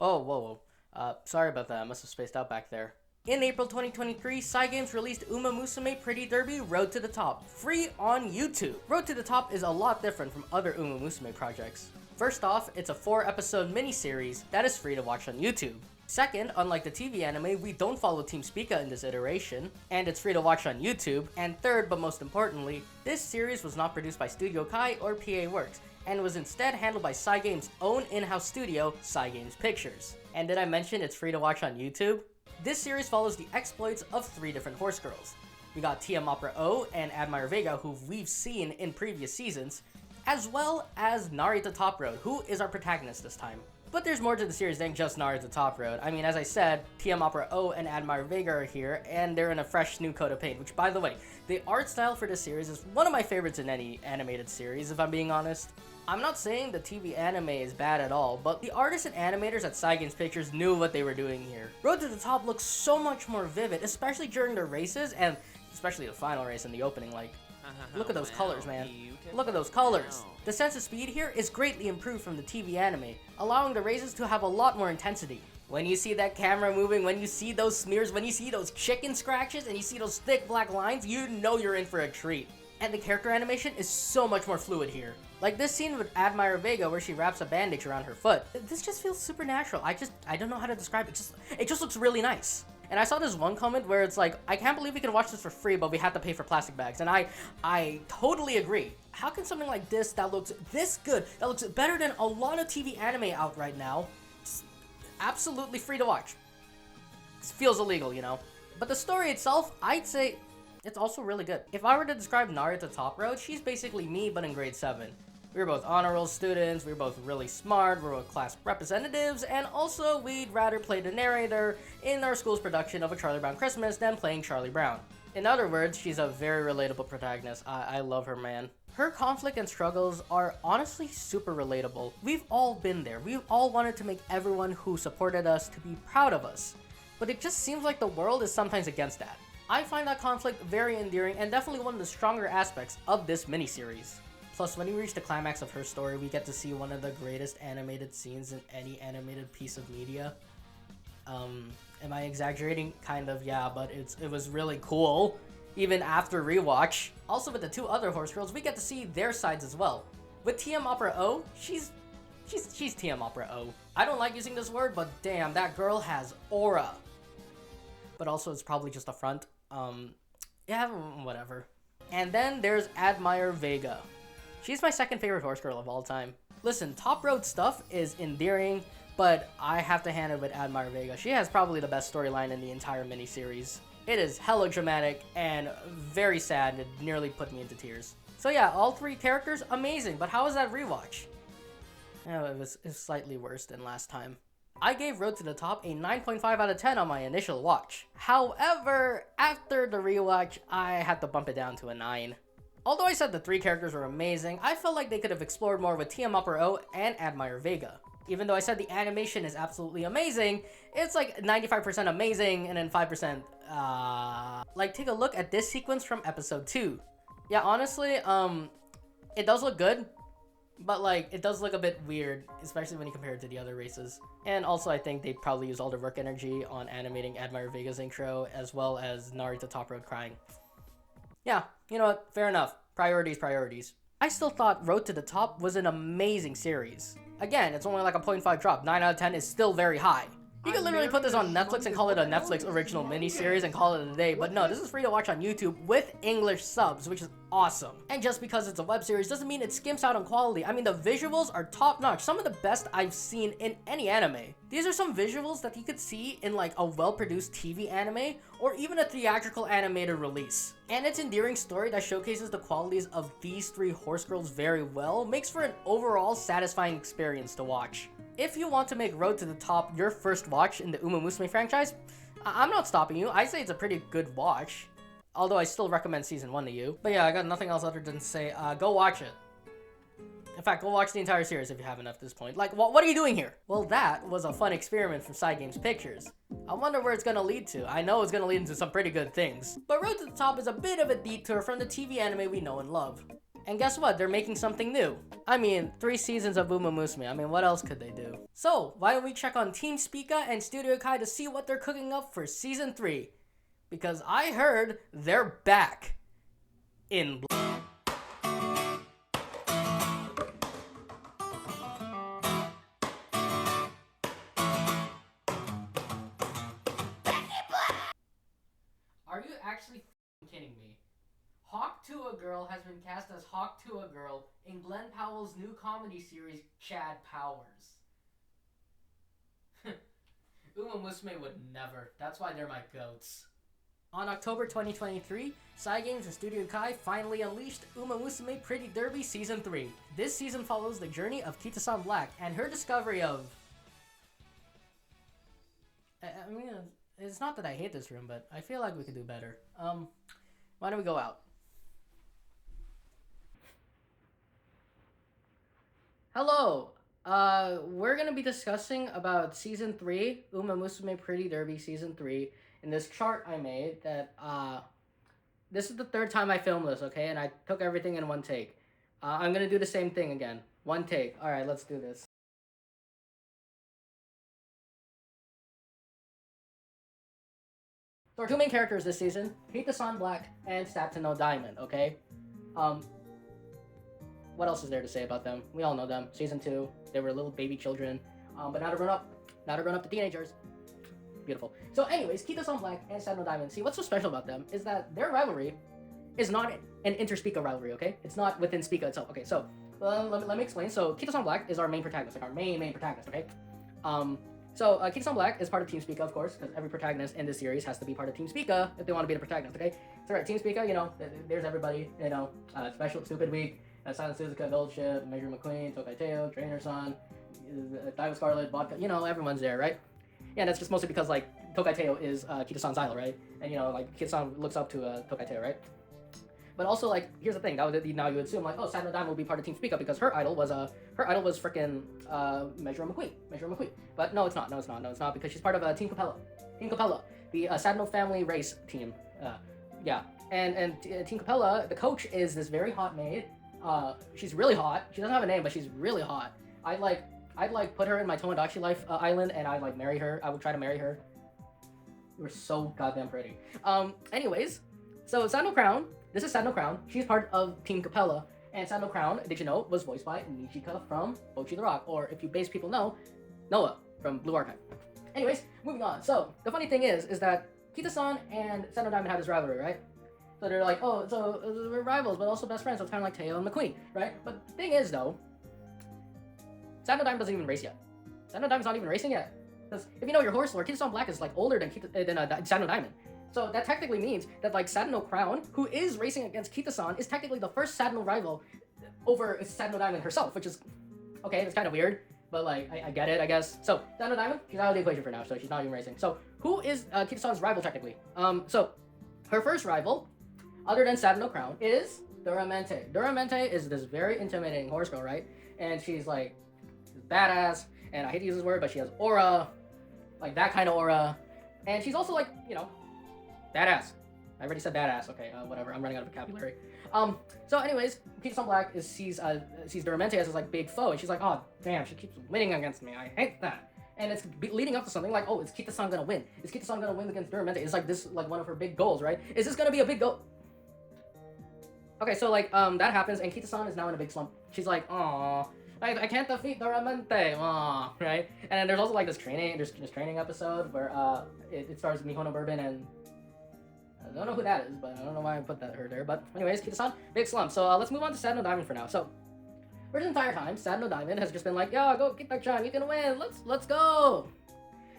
Oh, whoa. Sorry about that. I must have spaced out back there. In April 2023, Cygames released Umamusume Pretty Derby Road to the Top, free on YouTube. Road to the Top is a lot different from other Umamusume projects. First off, it's a 4-episode miniseries that is free to watch on YouTube. Second, unlike the TV anime, we don't follow Team Spica in this iteration, and it's free to watch on YouTube. And third, but most importantly, this series was not produced by Studio Kai or PA Works, and was instead handled by Cygames' own in-house studio, Cygames Pictures. And did I mention it's free to watch on YouTube? This series follows the exploits of 3 different horse girls. We got TM Opera O and Admire Vega, who we've seen in previous seasons, as well as Narita Top Road, who is our protagonist this time. But there's more to the series than just Narita Top Road. I mean, as I said, TM Opera O and Admire Vega are here, and they're in a fresh new coat of paint, which, by the way, the art style for this series is one of my favorites in any animated series, if I'm being honest. I'm not saying the TV anime is bad at all, but the artists and animators at Cygames Pictures knew what they were doing here. Road to the Top looks so much more vivid, especially during the races, and especially the final race in the opening, like, look at those colors, man. Look at those colors. The sense of speed here is greatly improved from the TV anime, allowing the races to have a lot more intensity. When you see that camera moving, when you see those smears, when you see those chicken scratches, and you see those thick black lines, you know you're in for a treat. And the character animation is so much more fluid here. Like this scene with Admire Vega where she wraps a bandage around her foot. This just feels supernatural. I don't know how to describe it. It just looks really nice. And I saw this one comment where it's like, I can't believe we can watch this for free, but we have to pay for plastic bags. And I totally agree. How can something like this that looks this good, that looks better than a lot of TV anime out right now, just absolutely free to watch? It feels illegal, you know? But the story itself, I'd say it's also really good. If I were to describe Narita Top Road, she's basically me, but in grade 7. We were both honor roll students, we were both really smart, we were both class representatives, and also we'd rather play the narrator in our school's production of A Charlie Brown Christmas than playing Charlie Brown. In other words, she's a very relatable protagonist. I love her, man. Her conflict and struggles are honestly super relatable. We've all been there. We've all wanted to make everyone who supported us to be proud of us. But it just seems like the world is sometimes against that. I find that conflict very endearing and definitely one of the stronger aspects of this miniseries. Plus, when we reach the climax of her story, we get to see one of the greatest animated scenes in any animated piece of media. Am I exaggerating? Kind of, yeah, but it was really cool, even after rewatch. Also, with the 2 other horse girls, we get to see their sides as well. With TM Opera O, she's TM Opera O. I don't like using this word, but damn, that girl has aura. But also, it's probably just a front. Yeah, whatever. And then there's Admire Vega. She's my second favorite horse girl of all time. Listen, Top Road stuff is endearing, but I have to hand it with Admire Vega. She has probably the best storyline in the entire miniseries. It is hella dramatic and very sad. It nearly put me into tears. So yeah, all three characters, amazing, but how was that rewatch? Oh, it was slightly worse than last time. I gave Road to the Top a 9.5 out of 10 on my initial watch. However, after the rewatch, I had to bump it down to a 9. Although I said the three characters were amazing, I felt like they could have explored more with Umamusume and Admire Vega. Even though I said the animation is absolutely amazing, it's like 95% amazing and then 5%, like take a look at this sequence from episode 2. Yeah, honestly, it does look good, but like, it does look a bit weird, especially when you compare it to the other races. And also, I think they probably used all their work energy on animating Admire Vega's intro, as well as Narita Top Road crying. Yeah, you know what? Fair enough. Priorities. I still thought Road to the Top was an amazing series. Again, it's only like a 0.5 drop. 9 out of 10 is still very high. You can literally put this on Netflix and call it a Netflix original miniseries and call it a day, but no, this is free to watch on YouTube with English subs, which is awesome. And just because it's a web series doesn't mean it skimps out on quality. I mean, the visuals are top notch, some of the best I've seen in any anime. These are some visuals that you could see in like a well-produced TV anime or even a theatrical animated release. And its endearing story that showcases the qualities of these three horse girls very well makes for an overall satisfying experience to watch. If you want to make Road to the Top your first watch in the Umamusume franchise, I'm not stopping you. I say it's a pretty good watch. Although I still recommend season 1 to you. But yeah, I got nothing else other than to say, go watch it. In fact, go watch the entire series if you haven't at this point. Like, what are you doing here? Well, that was a fun experiment from Side Games Pictures. I wonder where it's gonna lead to. I know it's gonna lead into some pretty good things. But Road to the Top is a bit of a detour from the TV anime we know and love. And guess what? They're making something new. I mean, 3 seasons of Umamusume. I mean, what else could they do? So, why don't we check on Team Spica and Studio Kai to see what they're cooking up for Season 3? Because I heard they're back in Are you actually kidding me? Hawk to a Girl has been cast as Hawk to a Girl in Glenn Powell's new comedy series, Chad Powers. Umamusume would never. That's why they're my goats. On October 2023, Cygames and Studio Kai finally unleashed Umamusume Pretty Derby Season 3. This season follows the journey of Kita-san Black and her discovery of... I mean, it's not that I hate this room, but I feel like we could do better. Why don't we go out? Hello! We're gonna be discussing about Season 3, Umamusume Pretty Derby Season 3, in this chart I made that, this is the 3rd time I filmed this, okay? And I took everything in one take. I'm gonna do the same thing again. One take. Alright, let's do this. So our 2 main characters this season, Kita-san Black and Satano Diamond, okay? What else is there to say about them? We all know them. Season 2, they were little baby children, but now they're grown up. Now they're grown up to teenagers. Beautiful. So anyways, Kita-san Black and Satano Diamond, see, what's so special about them is that their rivalry is not an inter-Spica rivalry, okay? It's not within Spica itself. Okay, so let me explain. So Kita-san Black is our main protagonist, like our main protagonist, okay? So Kita-san Black is part of Team Spica, of course, because every protagonist in this series has to be part of Team Spica if they want to be the protagonist, okay? So right, Team Spica, you know, there's everybody, you know, Special Stupid Week, Silent Suzuka, Goldship, Measure McQueen, Tokai Teo, Trainer-san, Daiwa Scarlet, Vodka, you know, everyone's there, right? Yeah, that's just mostly because, like, Tokai Teo is Kita-san's idol, right? And, you know, like, Kita-san looks up to Tokai Teo, right? But also, like, here's the thing, now you would assume, like, oh, Satano Diamond will be part of Team Spica because her idol was frickin' Measure McQueen. But no, it's not, because she's part of Team Capella. Team Capella, the Satano family race team. Yeah, and Team Capella, the coach is this very hot maid. She's really hot. She doesn't have a name, but she's really hot. I'd put her in my Tomodachi Life island, and I'd marry her. I would try to marry her. You were so goddamn pretty. Anyways, so Satano Crown. This is Satano Crown. She's part of Team Capella, and Satano Crown, did you know, was voiced by Nishika from Bocchi the Rock, or if you base people know, Noah from Blue Archive. Anyways, moving on. So the funny thing is that Kita-san and Satano Diamond have this rivalry, right? So they're like, oh, so we're rivals, but also best friends. So it's kind of like Teo and McQueen, right? But the thing is, though, Satin no Diamond doesn't even race yet. Satin no Diamond's not even racing yet. Because if you know your horse lore, Kita-san Black is like older than Satin no Diamond. So that technically means that like Satin no Crown, who is racing against Kita-san, is technically the first Satin no rival over Satin no Diamond herself, which is okay. It's kind of weird, but like I get it, I guess. So Satin no Diamond, she's out of the equation for now, so she's not even racing. So who is Kita-san's rival technically? So her first rival, other than Satin no Crown, is Duramente. Duramente is this very intimidating horse girl, right? And she's like badass, and I hate to use this word, but she has aura, like that kind of aura, and she's also like, you know, badass. I already said badass. Okay, whatever. I'm running out of vocabulary. So anyways, Kita-san Black sees Duramente as this like big foe, and she's like, oh damn, she keeps winning against me. I hate that. And it's leading up to something like, oh, is Kita-san gonna win? Is Kita-san gonna win against Duramente? It's like this, like one of her big goals, right? Is this gonna be a big goal? Okay, so like that happens, and Kita-san is now in a big slump. She's like, oh, I can't defeat Duramente, aw, right? And then there's also like this training episode where it stars Mihono Bourbon, and I don't know who that is, but I don't know why I put her there. But anyways, Kita-san, big slump. So let's move on to Satin no Diamond for now. So for this entire time, Satin no Diamond has just been like, yo, go Kita-chan, you can win, let's go,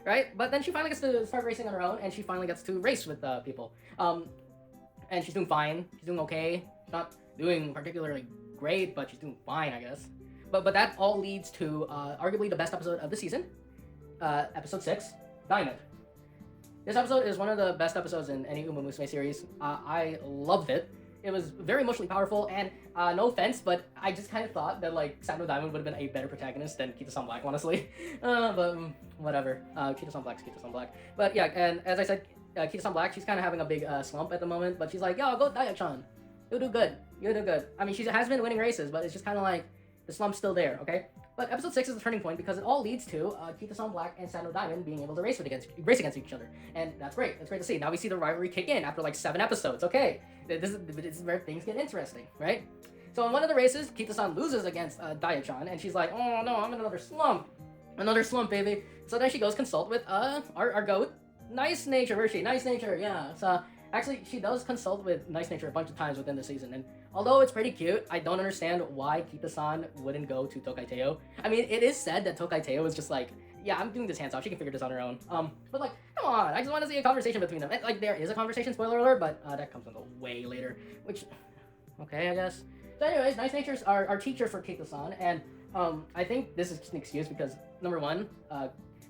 right? But then she finally gets to start racing on her own, and she finally gets to race with people. And she's doing fine. She's doing okay. She's not doing particularly great, but she's doing fine, I guess. But that all leads to arguably the best episode of the season, episode 6, Diamond. This episode is one of the best episodes in any Umamusume series. I loved it. It was very emotionally powerful, and no offense, but I just kind of thought that like Satin no Diamond would have been a better protagonist than Kita-san Black, honestly. But whatever. Kita-san Black's Kita-san Black. But yeah, and as I said, Kita-san Black, she's kind of having a big slump at the moment, but she's like, yo, go Daya-chan. You'll do good. You'll do good. I mean, she has been winning races, but it's just kind of like the slump's still there, okay? But episode 6 is the turning point because it all leads to Kita-san Black and Satin no Diamond being able to race against each other. And that's great. That's great to see. Now we see the rivalry kick in after like 7 episodes. Okay, this is where things get interesting, right? So in one of the races, Kita-san loses against Daya-chan, and she's like, oh no, I'm in another slump. Another slump, baby. So then she goes consult with our goat, Nice Nature. Where is she? Nice Nature, yeah. So actually, she does consult with Nice Nature a bunch of times within the season, and although it's pretty cute, I don't understand why Kita-san wouldn't go to Tokai Teo. I mean, it is said that Tokai Teo is just like, yeah, I'm doing this hands off, she can figure this on her own. But like, come on, I just want to see a conversation between them. And, like, there is a conversation, spoiler alert, but that comes on the way later, which, okay, I guess. So anyways, Nice Nature's our teacher for Kita-san, and I think this is just an excuse because, number one,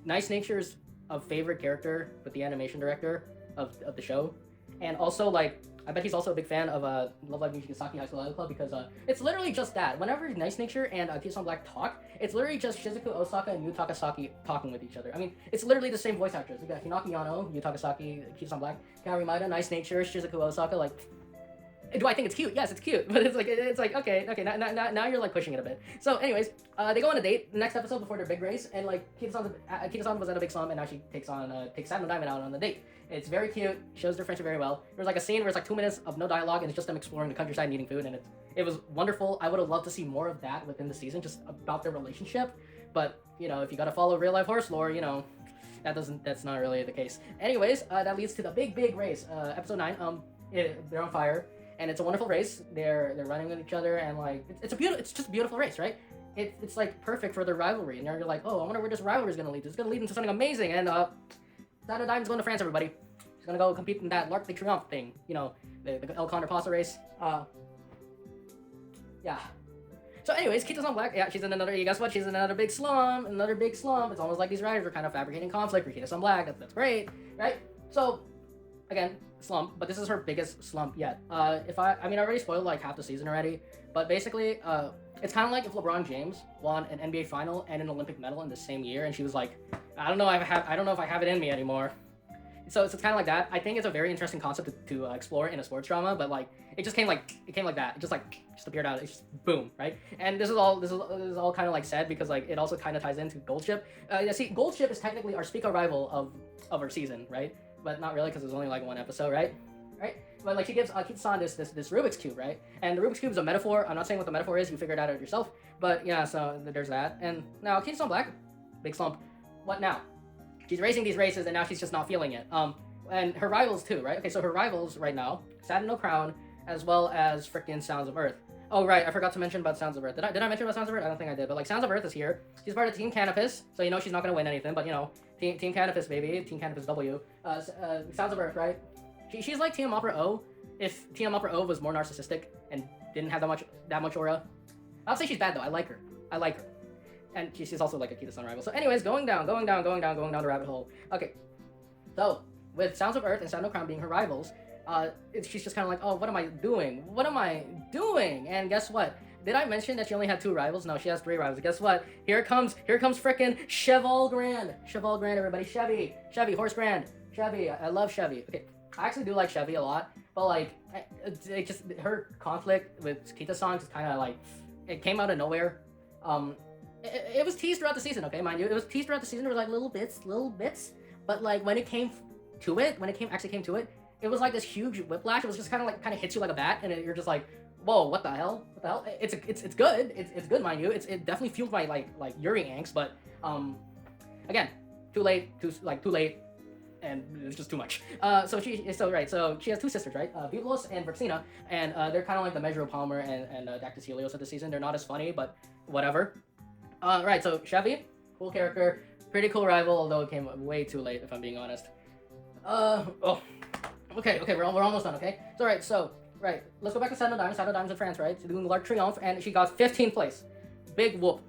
Nice Nature's a favorite character with the animation director of the show, and also, like, I bet he's also a big fan of Love Live Nijigasaki High School Idol Club because it's literally just that. Whenever Nice Nature and Kita-san Black talk, it's literally just Shizuku Osaka and Yu Takasaki talking with each other. I mean, it's literally the same voice actors. We got Hinaki Yano, Yu Takasaki, Kita-san Black, Kaori Maeda, Nice Nature, Shizuku Osaka. Like, do I think it's cute? Yes, it's cute, but it's like okay, now you're like pushing it a bit. So, anyways, they go on a date the next episode before their big race, and like Kita-san was at a big slum, and now she takes Satin no Diamond out on the date. It's very cute, shows their friendship very well. There's like a scene where it's like 2 minutes of no dialogue, and it's just them exploring the countryside and eating food, and it was wonderful. I would have loved to see more of that within the season, just about their relationship. But you know, if you gotta follow real life horse lore, you know, that's not really the case. Anyways, that leads to the big race, episode 9. They're on fire. And it's a wonderful race. They're running with each other, and like it's just a beautiful race, right? It's like perfect for their rivalry. And you're like, oh, I wonder where this rivalry is gonna lead to. It's gonna lead into something amazing. And Satin no Diamond's going to France, everybody. She's gonna go compete in that L'Arc de Triomphe thing. You know, the El Condor Pasa race. Yeah. So anyways, Kita-san Black, yeah, she's in another, guess what? She's in another big slump. It's almost like these riders are kind of fabricating conflict for Kita-san Black. That's great, right? So, again, slump, but this is her biggest slump yet. I already spoiled like half the season already, but basically, it's kind of like if LeBron James won an NBA final and an Olympic medal in the same year, and she was like, I don't know if I have it in me anymore. So it's kind of like that. I think it's a very interesting concept to explore in a sports drama, but like it came like that. It just appeared out. It's just boom, right? And this is all kind of like said because like it also kind of ties into Gold Ship. See, Gold Ship is technically our Speaker rival of our season, right? But not really because there's only like 1 episode, right? But like she gives Kita-san this Rubik's Cube, right? And the Rubik's Cube is a metaphor. I'm not saying what the metaphor is. You figure it out yourself. But yeah, so there's that. And now Kita-san Black, big slump. What now? She's racing these races and now she's just not feeling it. and her rivals too, right? Okay, so her rivals right now, Satin No Crown, as well as frickin' Sounds of Earth. Oh right, I forgot to mention about Sounds of Earth. Did I mention about Sounds of Earth? I don't think I did, but like Sounds of Earth is here. She's part of Team Canopus, so you know she's not gonna win anything, but you know, Team Canopus baby, Team Canopus W. Sounds of Earth, right? She's like Team Opera O, if Team Opera O was more narcissistic and didn't have that much aura. I'll say she's bad though. I like her. And she's also like a Kita-san rival. So anyways, going down the rabbit hole. Okay, so with Sounds of Earth and Sound No Crown being her rivals, she's just kind of like, oh, what am I doing? What am I doing? And guess what? Did I mention that she only had 2 rivals? No, she has 3 rivals. Guess what? Here comes frickin' Cheval Grand, everybody. Chevy, Horse Grand, Chevy. I love Chevy. Okay, I actually do like Chevy a lot, but like, it just her conflict with Kita-san just kind of like, it came out of nowhere. It was teased throughout the season, okay, mind you. It was teased throughout the season. There was like little bits, but like when it came to it, it was like this huge whiplash. It was just kind of hits you like a bat, and you're just like, whoa, what the hell? It's good. It's good, mind you. It definitely fueled my like Yuri angst, but again, too late, and it's just too much. So she has 2 sisters, right? Buglos and Verxina, and they're kind of like the Measure of Palmer and Dactys Helios of the season. They're not as funny, but whatever. Right, so Chevy, cool character, pretty cool rival, although it came way too late, if I'm being honest. Okay, we're almost done, okay? So, let's go back to Satin No Dimes in France, right? She's doing L'Arc Triomphe, and she got 15th place. Big whoop.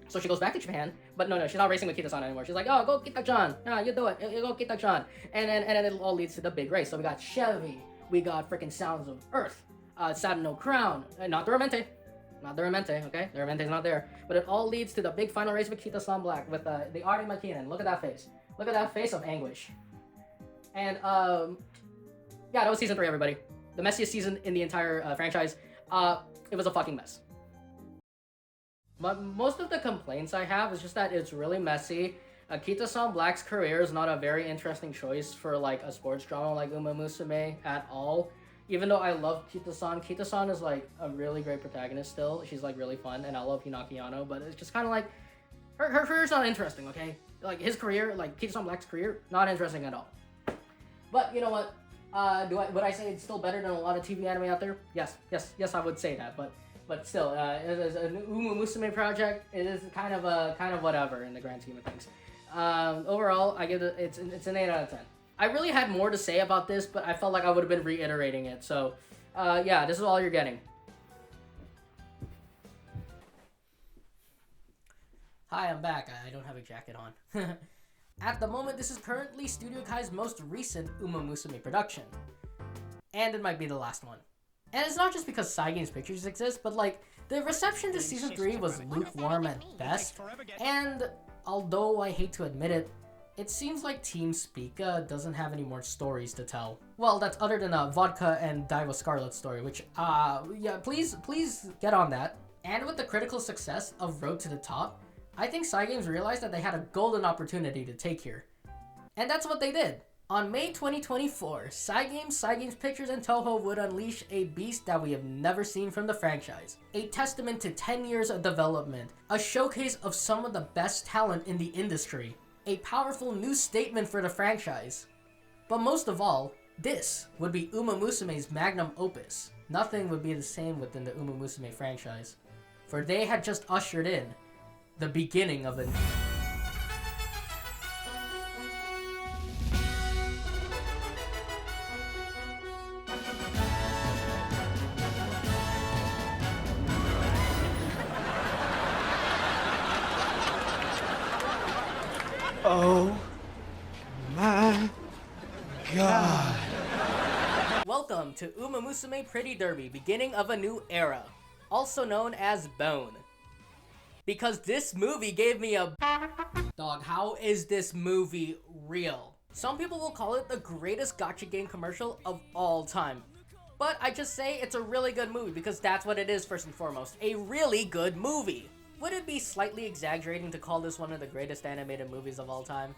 So she goes back to Japan, but no, she's not racing with Kita-san anymore. She's like, oh, go Kita-chan. No, you do it. You go Kita-chan. And then it all leads to the big race. So we got Chevy, we got freaking Sounds of Earth, Satin No Crown, not the Remente, okay? The Remente's not there. But it all leads to the big final race with Kita-san Black, with the Artie McKinnon. Look at that face. Look at that face of anguish. And, yeah, that was season 3, everybody. The messiest season in the entire franchise. It was a fucking mess. But most of the complaints I have is just that it's really messy. Kita-san Black's career is not a very interesting choice for like a sports drama like Umamusume at all. Even though I love Kita-san is like a really great protagonist still. She's like really fun, and I love Hinaki Anno, but it's just kind of like her career's not interesting, okay? Like his career, like Kita-san Black's career, not interesting at all. But you know what? Would I say it's still better than a lot of TV anime out there? Yes, I would say that. But still, as an Umamusume project, it is kind of whatever in the grand scheme of things. Overall, I give it's an 8 out of 10. I really had more to say about this, but I felt like I would have been reiterating it. So, yeah, this is all you're getting. Hi, I'm back. I don't have a jacket on. At the moment, this is currently Studio Kai's most recent Umamusume production. And it might be the last one. And it's not just because Cygames Pictures exists, but like, the reception to Season 3 was lukewarm at best, and although I hate to admit it, it seems like Team Spica doesn't have any more stories to tell. Well, that's other than a Vodka and Diva Scarlet story, which, yeah, please get on that. And with the critical success of Road to the Top, I think Cygames realized that they had a golden opportunity to take here. And that's what they did. On May 2024, Cygames Pictures and Toho would unleash a beast that we have never seen from the franchise. A testament to 10 years of development, a showcase of some of the best talent in the industry, a powerful new statement for the franchise. But most of all, this would be Umamusume's magnum opus. Nothing would be the same within the Umamusume franchise, for they had just ushered in the beginning of a Oh my god. Welcome to Umamusume Pretty Derby, beginning of a new era, also known as Bone. Because this movie gave me a dog, how is this movie real? Some people will call it the greatest gacha game commercial of all time. But I just say it's a really good movie because that's what it is first and foremost, a really good movie. Would it be slightly exaggerating to call this one of the greatest animated movies of all time?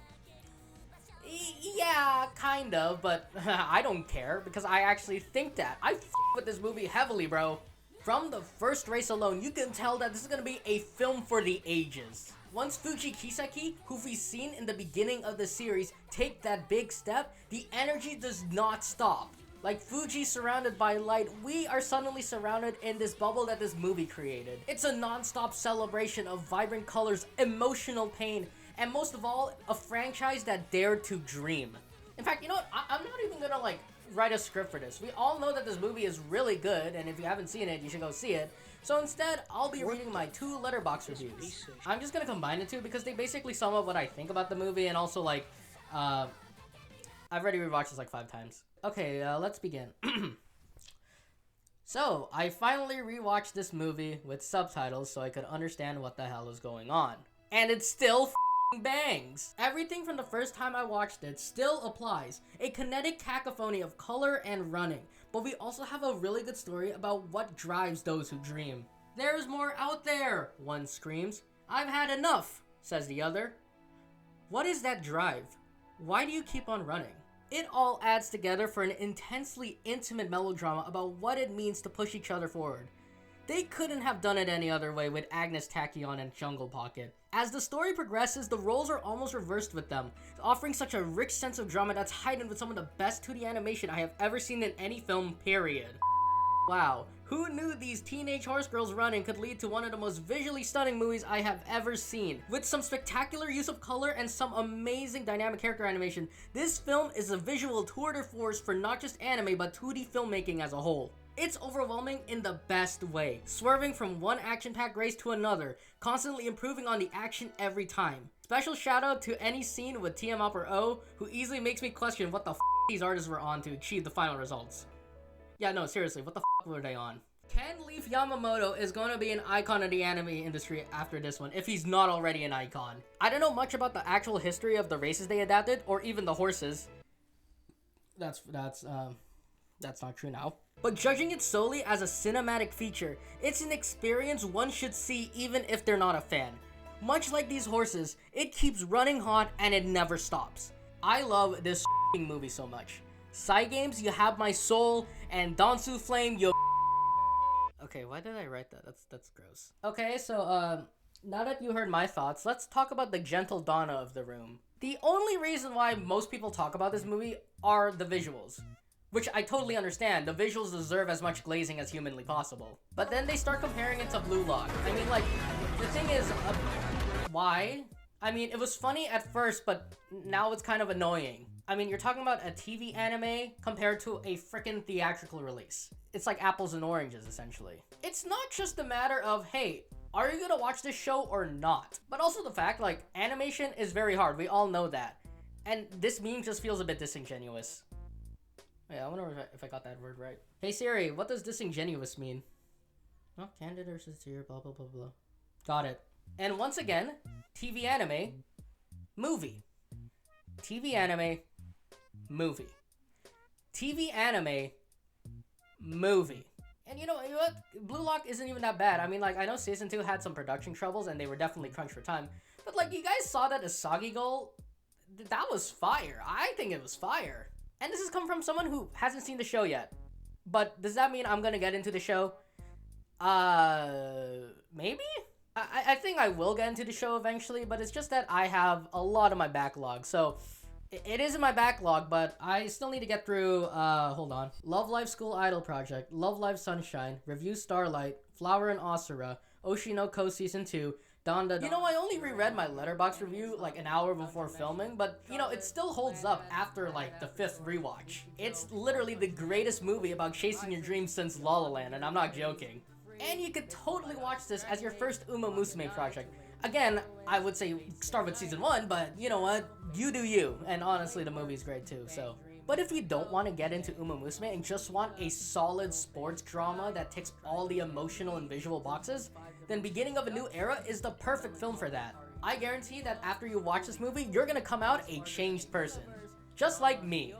Yeah, kind of, but I don't care because I actually think that. I with this movie heavily, bro. From the first race alone, you can tell that this is gonna be a film for the ages. Once Fuji Kiseki, who we've seen in the beginning of the series, take that big step, the energy does not stop. Like Fuji surrounded by light, we are suddenly surrounded in this bubble that this movie created. It's a non-stop celebration of vibrant colors, emotional pain, and most of all, a franchise that dared to dream. In fact, you know what? I'm not even gonna like write a script for this. We all know that this movie is really good, and if you haven't seen it, you should go see it. So instead, I'll be reading my 2 letterbox reviews. I'm just gonna combine the two because they basically sum up what I think about the movie, and also like, I've already rewatched this like 5 times. Okay, let's begin. So, I finally rewatched this movie with subtitles so I could understand what the hell is going on. And it still bangs. Everything from the first time I watched it still applies. A kinetic cacophony of color and running. But we also have a really good story about what drives those who dream. There's more out there, one screams. I've had enough, says the other. What is that drive? Why do you keep on running? It all adds together for an intensely intimate melodrama about what it means to push each other forward. They couldn't have done it any other way with Agnes Tachyon and Jungle Pocket. As the story progresses, the roles are almost reversed with them, offering such a rich sense of drama that's heightened with some of the best 2D animation I have ever seen in any film, period. Wow, who knew these teenage horse girls running could lead to one of the most visually stunning movies I have ever seen? With some spectacular use of color and some amazing dynamic character animation, this film is a visual tour de force for not just anime but 2D filmmaking as a whole. It's overwhelming in the best way, swerving from one action-packed race to another, constantly improving on the action every time. Special shout out to any scene with TM Up or O, who easily makes me question what the f these artists were on to achieve the final results. Yeah, no, seriously, what the f were they on? Ken Leaf Yamamoto is going to be an icon of the anime industry after this one, if he's not already an icon. I don't know much about the actual history of the races they adapted, or even the horses. That's not true now. But judging it solely as a cinematic feature, it's an experience one should see even if they're not a fan. Much like these horses, it keeps running hot and it never stops. I love this movie so much. Cygames, you have my soul, and Dansu Flame, yo. Okay, why did I write that? That's gross. Okay, so now that you heard my thoughts, let's talk about the gentle Donna of the room. The only reason why most people talk about this movie are the visuals. Which I totally understand, the visuals deserve as much glazing as humanly possible. But then they start comparing it to Blue Lock. I mean, like, the thing is, why? I mean, it was funny at first, but now it's kind of annoying. I mean, you're talking about a TV anime compared to a freaking theatrical release. It's like apples and oranges, essentially. It's not just a matter of, hey, are you gonna watch this show or not? But also the fact, like, animation is very hard, we all know that. And this meme just feels a bit disingenuous. Yeah, I wonder if I got that word right. Hey Siri, what does disingenuous mean? Oh, candid or sincere, blah, blah, blah, blah. Got it. And once again, TV anime, movie. TV anime, movie. TV anime, movie. And you know what? Blue Lock isn't even that bad. I mean, like, I know Season 2 had some production troubles and they were definitely crunched for time. But, like, you guys saw that Asagi Goal? That was fire. I think it was fire. And this has come from someone who hasn't seen the show yet. But does that mean I'm gonna get into the show? Maybe? I think I will get into the show eventually, but it's just that I have a lot of my backlog. So, it is in my backlog, but I still need to get through, hold on. Love Live School Idol Project, Love Live Sunshine, Review Starlight, Flower and Asura, Oshinoko Season 2, Donda. You know, I only reread my letterbox review like an hour before filming, but you know, it still holds up after like the 5th rewatch. It's literally the greatest movie about chasing your dreams since La La Land, and I'm not joking. And you could totally watch this as your first Umamusume project. Again, I would say start with Season 1, but you know what? You do you. And honestly, the movie's great too, so. But if you don't want to get into Umamusume and just want a solid sports drama that ticks all the emotional and visual boxes, then Beginning of a New Era is the perfect film for that. I guarantee that after you watch this movie, you're gonna come out a changed person. Just like me.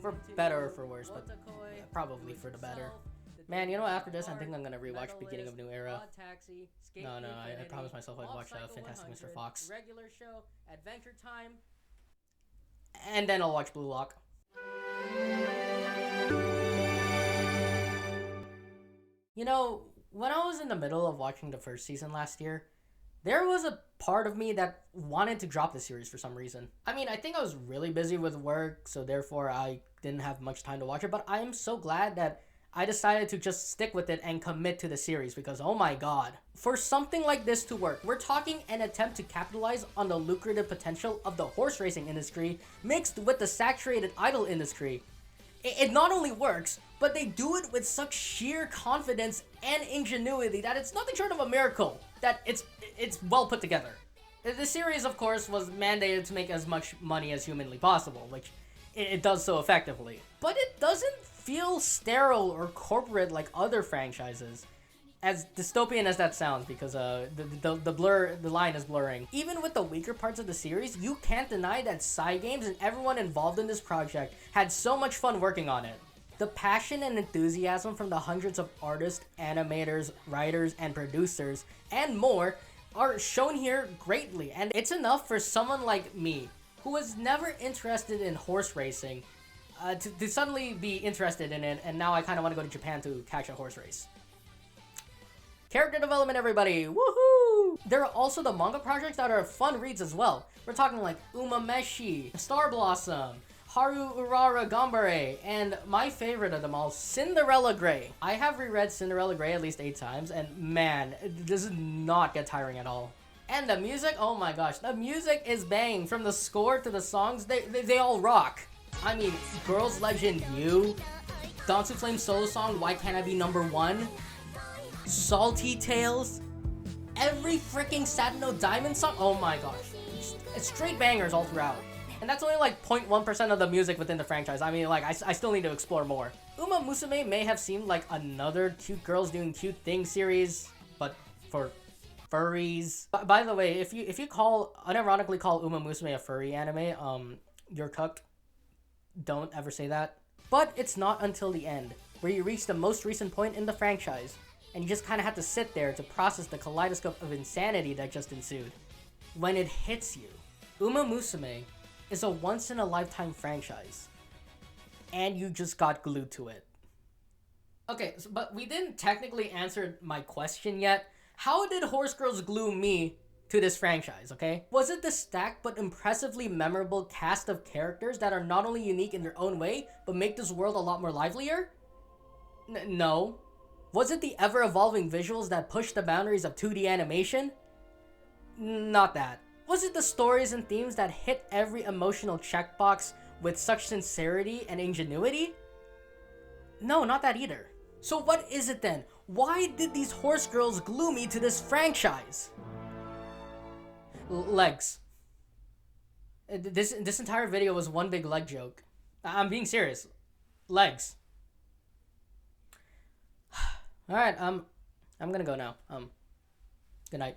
For better or for worse, but yeah, probably for the better. Man, you know, after this, I think I'm gonna rewatch Beginning of New Era. No, I promised myself I'd watch Fantastic Mr. Fox. Regular show, Adventure Time, and then I'll watch Blue Lock. You know, when I was in the middle of watching the first season last year, There was a part of me that wanted to drop the series for some reason. I mean, I think I was really busy with work, so therefore I didn't have much time to watch it, but I am so glad that I decided to just stick with it and commit to the series because, oh my god. For something like this to work, we're talking an attempt to capitalize on the lucrative potential of the horse racing industry mixed with the saturated idol industry. It not only works, but they do it with such sheer confidence and ingenuity that it's nothing short of a miracle that it's well put together. The series, of course, was mandated to make as much money as humanly possible, which it does so effectively. But it doesn't feel sterile or corporate like other franchises, as dystopian as that sounds, because the line is blurring. Even with the weaker parts of the series, you can't deny that Cygames and everyone involved in this project had so much fun working on it. The passion and enthusiasm from the hundreds of artists, animators, writers, and producers, and more, are shown here greatly, and it's enough for someone like me, who was never interested in horse racing, to suddenly be interested in it, and now I kind of want to go to Japan to catch a horse race. Character development, everybody! Woohoo! There are also the manga projects that are fun reads as well. We're talking like Umameshi, Star Blossom, Haru Urara Gambare, and my favorite of them all, Cinderella Grey. I have reread Cinderella Grey at least 8 times, and man, this does not get tiring at all. And the music, oh my gosh, the music is bang. From the score to the songs, they all rock. I mean, Girls Legend You, Dansu Flame solo song, Why Can't I Be Number 1, Salty Tales, every freaking Satino Diamond song, oh my gosh. It's straight bangers all throughout. And that's only like 0.1% of the music within the franchise. I mean, like, I still need to explore more. Umamusume may have seemed like another cute girls doing cute things series, but for furries. By the way, if you unironically call Umamusume a furry anime, you're cooked. Don't ever say that. But it's not until the end, where you reach the most recent point in the franchise, and you just kind of have to sit there to process the kaleidoscope of insanity that just ensued. When it hits you, Umamusume is a once-in-a-lifetime franchise, and you just got glued to it. Okay, but we didn't technically answer my question yet. How did Horse Girls glue me to this franchise, okay? Was it the stacked but impressively memorable cast of characters that are not only unique in their own way, but make this world a lot more livelier? No. Was it the ever-evolving visuals that push the boundaries of 2D animation? Not that. Was it the stories and themes that hit every emotional checkbox with such sincerity and ingenuity? No, not that either. So what is it then? Why did these horse girls glue me to this franchise? Legs. This entire video was one big leg joke. I'm being serious. Legs. Alright, I'm gonna go now. Good night.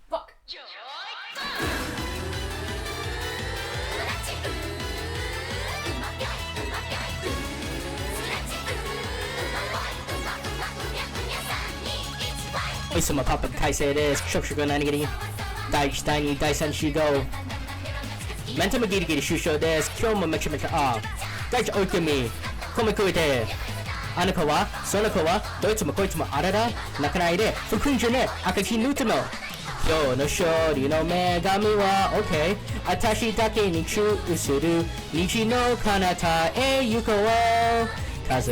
Fuck. Isuma Papa Kaisei desu. Shokushoku Nanigiri. Dai 1第2第3集合。メンタルギリギリ終章です。今日もめちゃめちゃ大地置いてみ。米食えて。あの子はその子はどいつもこいつもあらら泣かないで吹くんじゃね赤木ヌートの今日の勝利の女神は OK 私だけに注意する虹の彼方へ行こう風